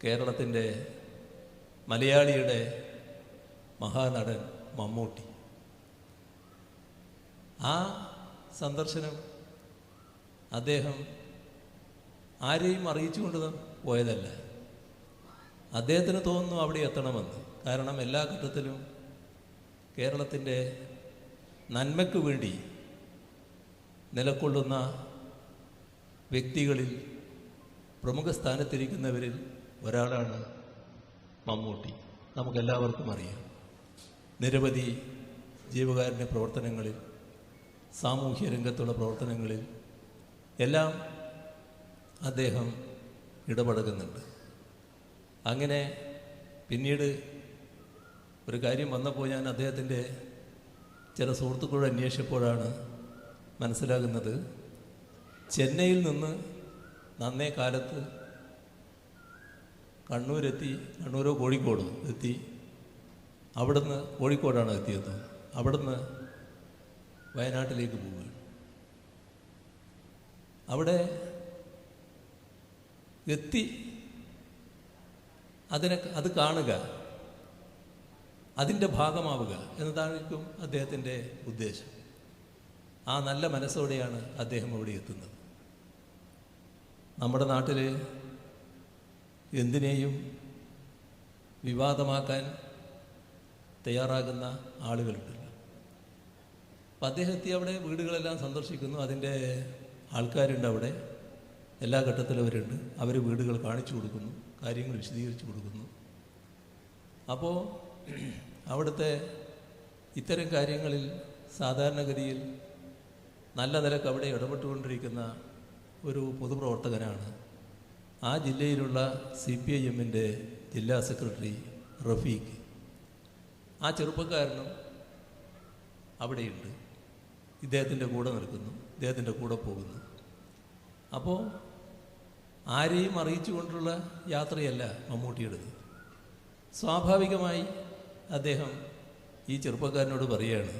കേരളത്തിൻ്റെ മലയാളിയുടെ മഹാനടൻ മമ്മൂട്ടി. ആ സന്ദർശനം അദ്ദേഹം ആരെയും അറിയിച്ചുകൊണ്ട് പോയതല്ല. അദ്ദേഹത്തിന് തോന്നുന്നു അവിടെ എത്തണമെന്ന്. കാരണം എല്ലാ ഘട്ടത്തിലും കേരളത്തിൻ്റെ നന്മയ്ക്ക് വേണ്ടി നിലകൊള്ളുന്ന വ്യക്തികളിൽ പ്രമുഖ സ്ഥാനത്തിരിക്കുന്നവരിൽ ഒരാളാണ് മമ്മൂട്ടി. നമുക്കെല്ലാവർക്കും അറിയാം. നിരവധി ജീവകാരുണ്യ പ്രവർത്തനങ്ങളിൽ, സാമൂഹ്യ രംഗത്തുള്ള പ്രവർത്തനങ്ങളിൽ എല്ലാം അദ്ദേഹം ഇടപഴകുന്നുണ്ട്. അങ്ങനെ പിന്നീട് ഒരു കാര്യം വന്നപ്പോൾ ഞാൻ അദ്ദേഹത്തിൻ്റെ ചില സുഹൃത്തുക്കളോട് അന്വേഷിച്ചപ്പോഴാണ് മനസ്സിലാകുന്നത്, ചെന്നൈയിൽ നിന്ന് നന്നേ കാലത്ത് കണ്ണൂരോ കോഴിക്കോടോ എത്തി. അവിടുന്ന് കോഴിക്കോടാണ് എത്തിയത്. അവിടുന്ന് വയനാട്ടിലേക്ക് പോവുകയാണ്. അവിടെ എത്തി അത് കാണുക, അതിൻ്റെ ഭാഗമാവുക എന്നതായിരിക്കും അദ്ദേഹത്തിൻ്റെ ഉദ്ദേശം. ആ നല്ല മനസ്സോടെയാണ് അദ്ദേഹം ഇവിടെ എത്തുന്നത്. നമ്മുടെ നാട്ടിൽ എന്തിനേയും വിവാദമാക്കാൻ തയ്യാറാകുന്ന ആളുകളുണ്ടല്ലോ. അപ്പം അദ്ദേഹം എത്തി അവിടെ വീടുകളെല്ലാം സന്ദർശിക്കുന്നു. അതിൻ്റെ ആൾക്കാരുണ്ട് അവിടെ, എല്ലാ ഘട്ടത്തിലും അവരുണ്ട്. അവർ വീടുകൾ കാണിച്ചു കൊടുക്കുന്നു, കാര്യങ്ങൾ വിശദീകരിച്ചു കൊടുക്കുന്നു. അപ്പോൾ അവിടുത്തെ ഇത്തരം കാര്യങ്ങളിൽ സാധാരണഗതിയിൽ നല്ല നിലക്ക് അവിടെ ഇടപെട്ടുകൊണ്ടിരിക്കുന്ന ഒരു പൊതുപ്രവർത്തകനാണ് ആ ജില്ലയിലുള്ള CPIMൻ്റെ ജില്ലാ സെക്രട്ടറി റഫീഖ്. ആ ചെറുപ്പക്കാരനും അവിടെയുണ്ട്. ഇദ്ദേഹത്തിൻ്റെ കൂടെ നിൽക്കുന്നു, ഇദ്ദേഹത്തിൻ്റെ കൂടെ പോകുന്നു. അപ്പോൾ ആരെയും അറിയിച്ചുകൊണ്ടുള്ള യാത്രയല്ല മമ്മൂട്ടിയുടേത്. സ്വാഭാവികമായി അദ്ദേഹം ഈ ചെറുപ്പക്കാരനോട് പറയുകയാണ്,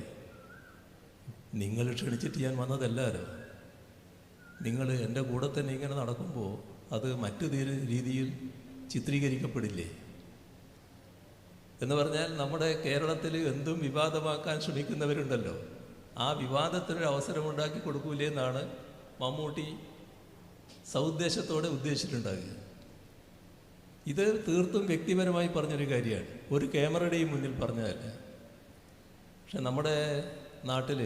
നിങ്ങൾ ക്ഷണിച്ചിട്ട് ഞാൻ വന്നതല്ലാലോ, നിങ്ങൾ എൻ്റെ കൂടെ തന്നെ ഇങ്ങനെ നടക്കുമ്പോൾ അത് മറ്റു രീതിയിൽ ചിത്രീകരിക്കപ്പെടില്ലേ എന്ന് പറഞ്ഞാൽ, നമ്മുടെ കേരളത്തിൽ എന്തും വിവാദമാക്കാൻ ശ്രമിക്കുന്നവരുണ്ടല്ലോ, ആ വിവാദത്തിനൊരു അവസരമുണ്ടാക്കി കൊടുക്കൂലേ എന്നാണ് മമ്മൂട്ടി സൗദ്ദേശത്തോടെ ഉദ്ദേശിച്ചിട്ടുണ്ടാകുക. ഇത് തീർത്തും വ്യക്തിപരമായി പറഞ്ഞൊരു കാര്യമാണ്, ഒരു ക്യാമറയുടെയും മുന്നിൽ പറഞ്ഞതല്ല. പക്ഷെ നമ്മുടെ നാട്ടിൽ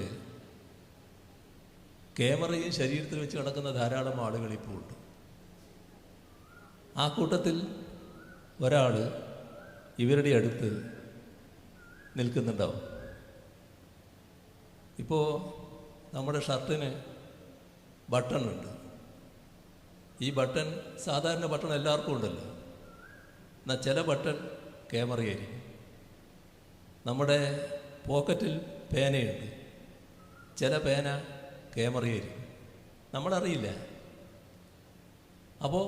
ക്യാമറയും ശരീരത്തിൽ വെച്ച് നടക്കുന്ന ധാരാളം ആളുകൾ ഇപ്പോൾ ഉണ്ട്. ആ കൂട്ടത്തിൽ ഒരാൾ ഇവരുടെ അടുത്ത് നിൽക്കുന്നുണ്ടാവും. ഇപ്പോൾ നമ്മുടെ ഷർട്ടിന് ബട്ടണുണ്ട്. ഈ ബട്ടൺ സാധാരണ ബട്ടൺ എല്ലാവർക്കും ഉണ്ടല്ലോ. എന്നാൽ ചില ബട്ടൺ ക്യാമറയായിരിക്കും. നമ്മുടെ പോക്കറ്റിൽ പേനയുണ്ട്, ചില പേന ക്യാമറയായിരിക്കും. നമ്മളറിയില്ല. അപ്പോൾ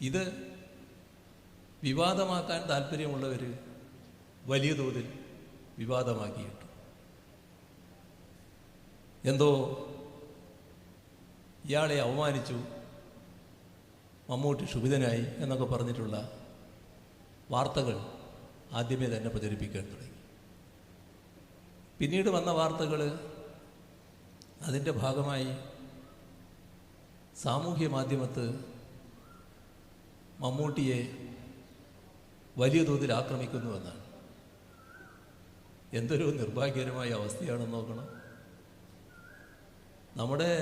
ഇത് വിവാദമാക്കാൻ താല്പര്യമുള്ളവർ വലിയ തോതിൽ വിവാദമാക്കിയിട്ടു. എന്തോ ഇയാളെ അവമാനിച്ചു, മമ്മൂട്ടി ക്ഷുഭിതനായി എന്നൊക്കെ പറഞ്ഞിട്ടുള്ള വാർത്തകൾ ആദ്യമേ തന്നെ പ്രചരിപ്പിക്കാൻ തുടങ്ങി. പിന്നീട് വന്ന വാർത്തകൾ അതിൻ്റെ ഭാഗമായി സാമൂഹ്യ മാധ്യമത്ത് മമ്മൂട്ടിയെ വലിയ തോതിൽ ആക്രമിക്കുന്നുവെന്നാണ്. എന്തൊരു നിർഭാഗ്യകരമായ അവസ്ഥയാണെന്ന് നോക്കണം. നമ്മുടെ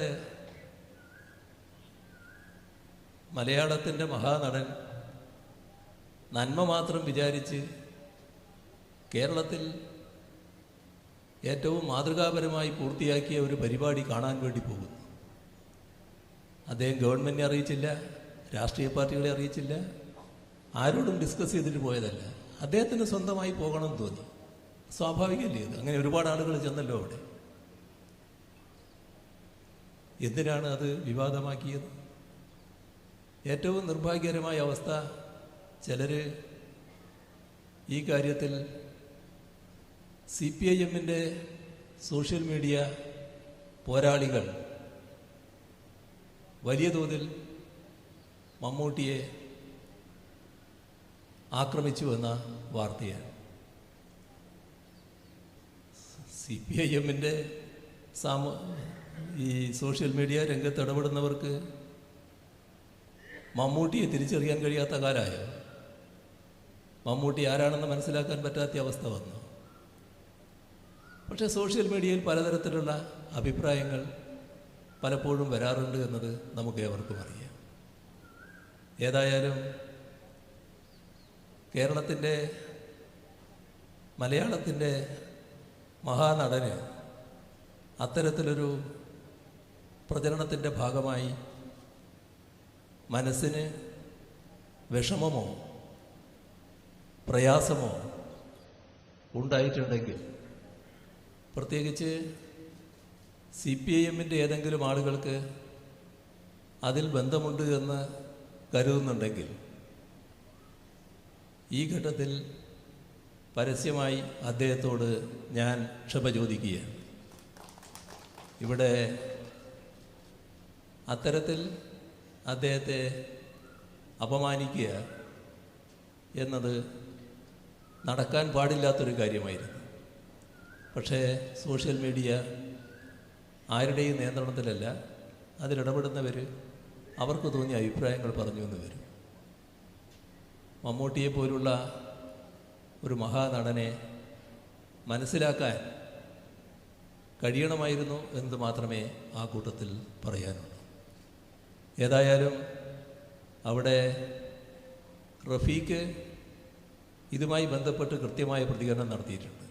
മലയാളത്തിൻ്റെ മഹാനടൻ നന്മ മാത്രം വിചാരിച്ച് കേരളത്തിൽ ഏറ്റവും മാതൃകാപരമായി പൂർത്തിയാക്കിയ ഒരു പരിപാടി കാണാൻ വേണ്ടി പോകുന്നു. അദ്ദേഹം ഗവൺമെൻറ്റിനെ അറിയിച്ചില്ല, രാഷ്ട്രീയ പാർട്ടികളെ അറിയിച്ചില്ല, ആരോടും ഡിസ്കസ് ചെയ്തിട്ട് പോയതല്ല. അദ്ദേഹത്തിന് സ്വന്തമായി പോകണമെന്ന് തോന്നി. സ്വാഭാവികമല്ലേ ഇത്? അങ്ങനെ ഒരുപാട് ആളുകൾ ചെന്നല്ലോ അവിടെ. എന്തിനാണ് അത് വിവാദമാക്കിയത്? ഏറ്റവും നിർഭാഗ്യകരമായ അവസ്ഥ, ചിലർ ഈ കാര്യത്തിൽ CPIMൻ്റെ സോഷ്യൽ മീഡിയ പോരാളികൾ വലിയ തോതിൽ മമ്മൂട്ടിയെ ആക്രമിച്ചു എന്ന വാർത്തയാണ്. CPIM-ൻ്റെ ഈ സോഷ്യൽ മീഡിയ രംഗത്ത് ഇടപെടുന്നവർക്ക് മമ്മൂട്ടിയെ തിരിച്ചറിയാൻ കഴിയാത്ത കാലമായോ? മമ്മൂട്ടി ആരാണെന്ന് മനസ്സിലാക്കാൻ പറ്റാത്ത അവസ്ഥ വന്നു. പക്ഷേ സോഷ്യൽ മീഡിയയിൽ പലതരത്തിലുള്ള അഭിപ്രായങ്ങൾ പലപ്പോഴും വരാറുണ്ട് എന്നത് നമുക്ക് ഏവർക്കും അറിയാം. ഏതായാലും കേരളത്തിൻ്റെ മലയാളത്തിൻ്റെ മഹാനടന് അത്തരത്തിലൊരു പ്രചരണത്തിൻ്റെ ഭാഗമായി മനസ്സിന് വിഷമമോ പ്രയാസമോ ഉണ്ടായിട്ടുണ്ടെങ്കിൽ, പ്രത്യേകിച്ച് CPIM-ൻ്റെ ഏതെങ്കിലും ആളുകൾക്ക് അതിൽ ബന്ധമുണ്ട് എന്ന് കരുതുന്നുണ്ടെങ്കിൽ, ഈ ഘട്ടത്തിൽ പരസ്യമായി അദ്ദേഹത്തോട് ഞാൻ ക്ഷമ ചോദിക്കുകയാണ്. ഇവിടെ അത്തരത്തിൽ അദ്ദേഹത്തെ അപമാനിക്കുക എന്നത് നടക്കാൻ പാടില്ലാത്തൊരു കാര്യമായിരുന്നു. പക്ഷേ സോഷ്യൽ മീഡിയ ആരുടെയും നിയന്ത്രണത്തിലല്ല. അതിലിടപെടുന്നവർ അവർക്ക് തോന്നിയ അഭിപ്രായങ്ങൾ പറഞ്ഞു എന്ന് വരും. മമ്മൂട്ടിയെ പോലുള്ള ഒരു മഹാനടനെ മനസ്സിലാക്കാൻ കഴിയണമായിരുന്നു എന്ന് മാത്രമേ ആ കൂട്ടത്തിൽ പറയാനുള്ളൂ. ഏതായാലും അവിടെ റഫീഖ് ഇതുമായി ബന്ധപ്പെട്ട് കൃത്യമായ പ്രതികരണം നടത്തിയിട്ടുണ്ട്.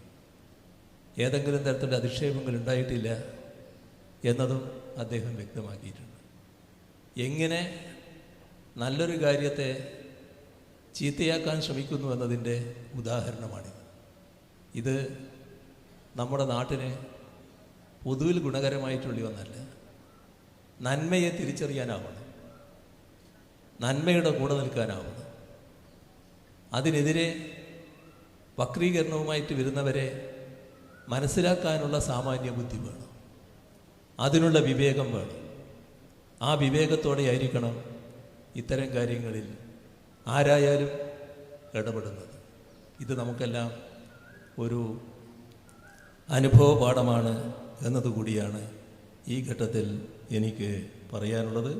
ഏതെങ്കിലും തരത്തിലുള്ള അധിക്ഷേപങ്ങൾ ഉണ്ടായിട്ടില്ല എന്നതും അദ്ദേഹം വ്യക്തമാക്കിയിട്ടുണ്ട്. എങ്ങനെ നല്ലൊരു കാര്യത്തെ ചീത്തയാക്കാൻ ശ്രമിക്കുന്നു എന്നതിൻ്റെ ഉദാഹരണമാണിത്. ഇത് നമ്മുടെ നാട്ടിന് പൊതുവിൽ ഗുണകരമായിട്ടുള്ള ഒന്നല്ല. നന്മയെ തിരിച്ചറിയാനാവണം, നന്മയുടെ കൂടെ നിൽക്കാനാവണം. അതിനെതിരെ വക്രീകരണവുമായിട്ട് വരുന്നവരെ മനസ്സിലാക്കാനുള്ള സാമാന്യ ബുദ്ധി വേണം, അതിനുള്ള വിവേകം വേണം. ആ വിവേകത്തോടെ ആയിരിക്കണം ഇത്തരം കാര്യങ്ങളിൽ ആരായാലും ഇടപെടുന്നത്. ഇത് നമുക്കെല്ലാം ഒരു അനുഭവ പാഠമാണ് എന്നതുകൂടിയാണ് ഈ ഘട്ടത്തിൽ എനിക്ക് പറയാനുള്ളത്.